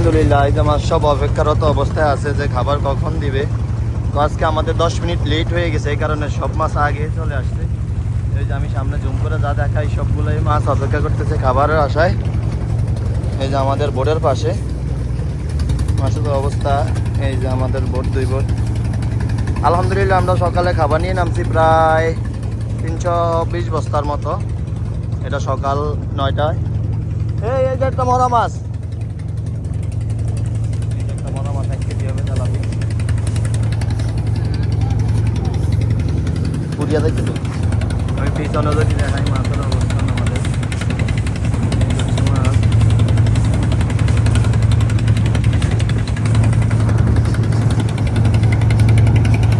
আলহামদুলিল্লাহ, এই যে মাছ সব অপেক্ষারত অবস্থায় আছে যে খাবার কখন দিবে। তো আজকে আমাদের 10 মিনিট লেট হয়ে গেছে, এই কারণে সব মাছ আগে চলে আসছে। এই যে আমি সামনে জুম করে যা দেখাই সবগুলোই মাছ অপেক্ষা করতেছে খাবারের আশায়। এই যে আমাদের বোটের পাশে মাছের অবস্থা, এই যে আমাদের বোট, 2 বোট। আলহামদুলিল্লাহ আমরা সকালে খাবার নিয়ে নামছি প্রায় 320 বস্তার মতো। এটা সকাল 9টায়। এই যে একটা মরা মাছ, একটা মরা মাছ 1 কেজি হবে, চালাবি পুরিয়া দেখতে তো আমি পিছনে যদি দেখাই মাছের